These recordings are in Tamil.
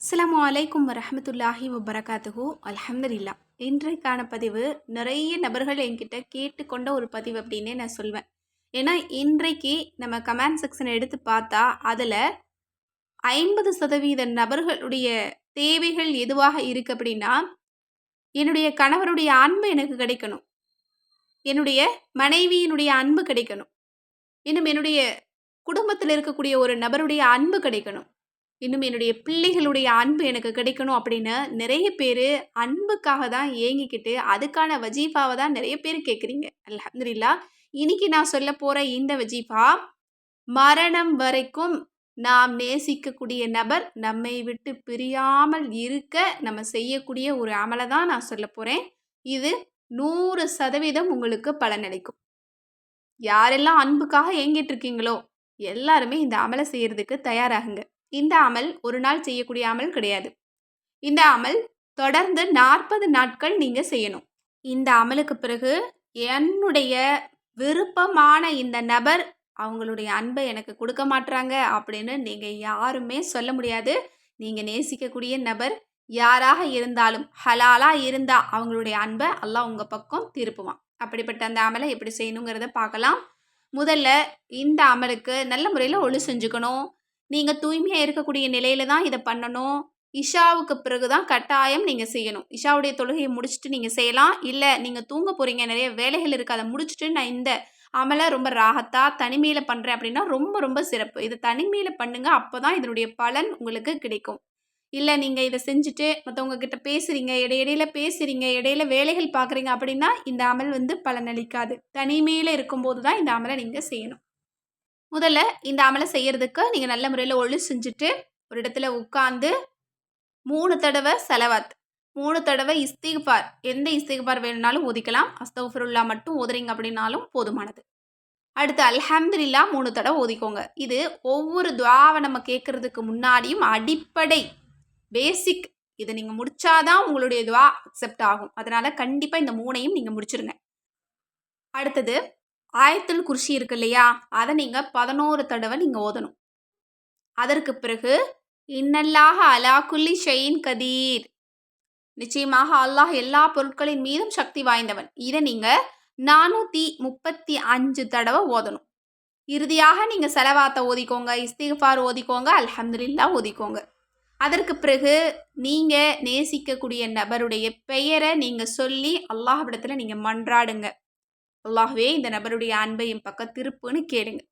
அஸ்ஸலாமு அலைக்கும் வரஹ்மத்துல்லாஹி வபரகாத்துஹு. அல்ஹம்துலில்லா. இன்றைக்கான பதிவு நிறைய நபர்கள் என்கிட்ட கேட்டுக்கொண்ட ஒரு பதிவு அப்படின்னே நான் சொல்வேன். ஏன்னா இன்றைக்கு நம்ம கமெண்ட் செக்ஷன் எடுத்து பார்த்தா அதில் 50% நபர்களுடைய தேவைகள் எதுவாக இருக்கு அப்படின்னா, என்னுடைய கணவருடைய அன்பு எனக்கு கிடைக்கணும், என்னுடைய மனைவியினுடைய அன்பு கிடைக்கணும், இன்னும் என்னுடைய குடும்பத்தில் இருக்கக்கூடிய ஒரு நபருடைய அன்பு கிடைக்கணும், இன்னும் என்னுடைய பிள்ளைகளுடைய அன்பு எனக்கு கிடைக்கணும் அப்படின்னு நிறைய பேர் அன்புக்காக தான் ஏங்கிக்கிட்டு அதுக்கான வஜீஃபாவை தான் நிறைய பேர் கேட்குறீங்க. அல்ஹம்துலில்லாஹ். இன்னைக்கு நான் சொல்ல போகிற இந்த வஜீஃபா மரணம் வரைக்கும் நாம் நேசிக்கக்கூடிய நபர் நம்மை விட்டு பிரியாமல் இருக்க நம்ம செய்யக்கூடிய ஒரு அமலை தான் நான் சொல்ல போகிறேன். இது 100% உங்களுக்கு பலனளிக்கும். யாரெல்லாம் அன்புக்காக ஏங்கிட்டு இருக்கீங்களோ எல்லாருமே இந்த அமலை செய்யறதுக்கு தயாராகுங்க. இந்த அமல் ஒரு நாள் செய்யக்கூடிய அமல் கிடையாது. இந்த அமல் தொடர்ந்து 40 நாட்கள் நீங்க செய்யணும். இந்த அமலுக்கு பிறகு என்னுடைய விருப்பமான இந்த நபர் அவங்களுடைய அன்பை எனக்கு கொடுக்க மாட்றாங்க அப்படின்னு நீங்க யாருமே சொல்ல முடியாது. நீங்க நேசிக்கக்கூடிய நபர் யாராக இருந்தாலும் ஹலாலா இருந்தா அவங்களுடைய அன்பை அல்லாஹ் உங்க பக்கம் திருப்புவான். அப்படிப்பட்ட அந்த அமலை எப்படி செய்யணுங்கிறத பார்க்கலாம். முதல்ல இந்த அமலுக்கு நல்ல முறையில் ஒழு செஞ்சுக்கணும். நீங்கள் தூய்மையாக இருக்கக்கூடிய நிலையில தான் இதை பண்ணணும். இஷாவுக்கு பிறகு தான் கட்டாயம் நீங்கள் செய்யணும். இஷாவுடைய தொழுகையை முடிச்சுட்டு நீங்கள் செய்யலாம். இல்லை நீங்கள் தூங்க போகிறீங்க, நிறைய வேலைகள் இருக்குது, அதை முடிச்சுட்டு நான் இந்த அமலை ரொம்ப ராகத்தாக தனிமையில் பண்ணுறேன் அப்படின்னா ரொம்ப ரொம்ப சிறப்பு. இதை தனிமையில் பண்ணுங்க. அப்போ தான் இதனுடைய பலன் உங்களுக்கு கிடைக்கும். இல்லை நீங்கள் இதை செஞ்சுட்டு மற்றவங்க கிட்ட பேசுகிறீங்க, இடையில வேலைகள் பார்க்குறீங்க அப்படின்னா இந்த அமல் பலனளிக்காது. தனிமையில் இருக்கும்போது தான் இந்த அமலை நீங்கள் செய்யணும். முதல்ல இந்த அமலை செய்யறதுக்கு நீங்கள் நல்ல முறையில் ஒழு செஞ்சுட்டு ஒரு இடத்துல உட்காந்து 3 தடவை செலவாத், 3 தடவை இஸ்திக்பார், எந்த இஸ்திக்பார் வேணும்னாலும் ஓதிக்கலாம். அஸ்தக்ஃபிருல்லா மட்டும் ஓதுறீங்க அப்படின்னாலும் போதுமானது. அடுத்து அல்ஹம்துலில்லாஹ் 3 தடவை ஓதிக்கோங்க. இது ஒவ்வொரு துஆவை நம்ம கேட்கறதுக்கு முன்னாடியும் அடிப்படை பேசிக். இதை நீங்கள் முடிச்சாதான் உங்களுடைய துஆ அக்செப்ட் ஆகும். அதனால கண்டிப்பாக இந்த 3ஐயும் நீங்கள் முடிச்சிருங்க. அடுத்தது ஆயத்துல் குர்சி இருக்கு இல்லையா, அதை நீங்கள் 11 தடவை நீங்கள் ஓதணும். அதற்கு பிறகு இன்னல்லாஹ அலா குல்லி ஷைஇன் கதீர், நிச்சயமாக அல்லாஹ் எல்லா பொருட்களின் மீதும் சக்தி வாய்ந்தவன். இதை நீங்கள் 435 தடவை ஓதணும். இறுதியாக நீங்கள் செலவாத்தை ஓதிக்கோங்க, இஸ்திக்ஃபார் ஓதிக்கோங்க, அல்ஹம்துலில்லாஹ் ஓதிக்கோங்க. அதற்கு பிறகு நீங்கள் நேசிக்கக்கூடிய நபருடைய பெயரை நீங்கள் சொல்லி அல்லாஹ்விடத்தில் நீங்கள் மன்றாடுங்க. அல்லாஹ்வே இந்த நபருடைய அன்பை என் பக்கம் திருப்புன்னு கேளுங்க.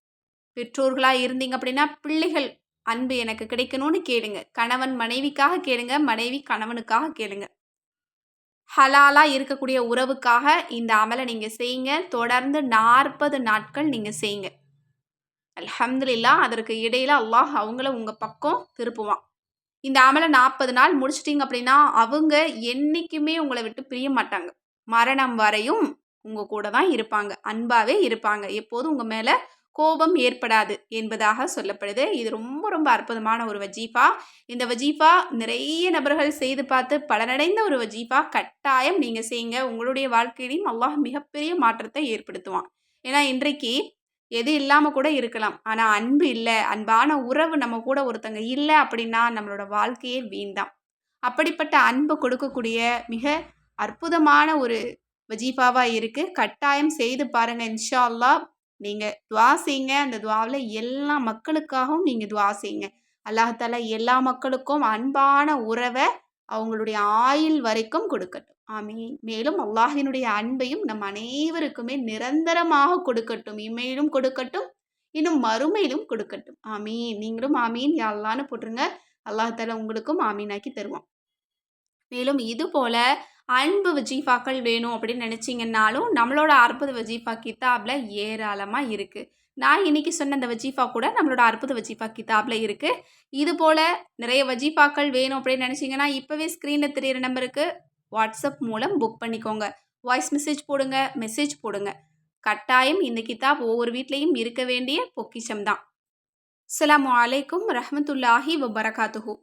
பெற்றோர்களாக இருந்தீங்க அப்படின்னா பிள்ளைகள் அன்பு எனக்கு கிடைக்கணும்னு கேளுங்க. கணவன் மனைவிக்காக கேளுங்க, மனைவி கணவனுக்காக கேளுங்க. ஹலாலாக இருக்கக்கூடிய உறவுக்காக இந்த அமலை நீங்கள் செய்யுங்க. தொடர்ந்து 40 நாட்கள் நீங்கள் செய்யுங்க. அல்ஹம்துலில்லாஹ். அதற்கு இடையில் அல்லாஹ் அவங்கள உங்கள் பக்கம் திருப்புவான். இந்த அமலை 40 நாள் முடிச்சிட்டிங்க அப்படின்னா அவங்க என்றைக்குமே உங்களை விட்டு பிரிய மாட்டாங்க. மரணம் வரையும் உங்கள் கூட தான் இருப்பாங்க, அன்பாகவே இருப்பாங்க, எப்போதும் உங்கள் மேலே கோபம் ஏற்படாது என்பதாக சொல்லப்படுது. இது ரொம்ப ரொம்ப அற்புதமான ஒரு வஜீஃபா. இந்த வஜீஃபா நிறைய நபர்கள் செய்து பார்த்து பலனடைந்த ஒரு வஜீஃபா. கட்டாயம் நீங்கள் செய்யுங்க. உங்களுடைய வாழ்க்கையிலையும் அல்லாஹ் மிகப்பெரிய மாற்றத்தை ஏற்படுத்துவான். ஏன்னா இன்றைக்கு எது இல்லாமல் கூட இருக்கலாம், ஆனால் அன்பு இல்லை, அன்பான உறவு நம்ம கூட ஒருத்தங்க இல்லை அப்படின்னா நம்மளோட வாழ்க்கையே வீண்தான். அப்படிப்பட்ட அன்பு கொடுக்கக்கூடிய மிக அற்புதமான ஒரு வஜீஃபாவாக இருக்குது. கட்டாயம் செய்து பாருங்கள். இன்ஷா அல்லாஹ். நீங்கள் துஆ செய்யுங்க. அந்த துஆவில் எல்லா மக்களுக்காகவும் நீங்கள் துஆ செய்யுங்க. அல்லாஹ் தஆலா எல்லா மக்களுக்கும் அன்பான உறவை அவங்களுடைய ஆயுள் வரைக்கும் கொடுக்கட்டும். ஆமீன். மேலும் அல்லாஹினுடைய அன்பையும் நம் அனைவருக்குமே நிரந்தரமாக கொடுக்கட்டும். இம்மையிலும் கொடுக்கட்டும், இன்னும் மறுமையிலும் கொடுக்கட்டும். ஆமீன். நீங்களும் ஆமீன் யா அல்லாஹ்னு போட்டுருங்க. அல்லாஹ் தஆலா உங்களுக்கும் ஆமீனாக்கி தருவான். மேலும் இது போல அன்பு வஜீஃபாக்கள் வேணும் அப்படின்னு நினச்சிங்கன்னாலும் நம்மளோட 60 வஜீஃபா கிதாபில் ஏராளமாக இருக்குது. நான் இன்றைக்கி சொன்ன அந்த வஜீஃபா கூட நம்மளோட 60 வஜீஃபா கிதாபில் இருக்குது. இது போல் நிறைய வஜீஃபாக்கள் வேணும் அப்படின்னு நினச்சிங்கன்னா இப்போவே ஸ்க்ரீனில் தெரியிற நம்பருக்கு வாட்ஸ்அப் மூலம் புக் பண்ணிக்கோங்க. வாய்ஸ் மெசேஜ் போடுங்க. கட்டாயம் இந்த கிதாப் ஒவ்வொரு வீட்லேயும் இருக்க வேண்டிய பொக்கிஷம் தான். அஸ்ஸலாமு அலைக்கும் ரஹ்மத்துல்லாஹி வபரகாத்துஹு.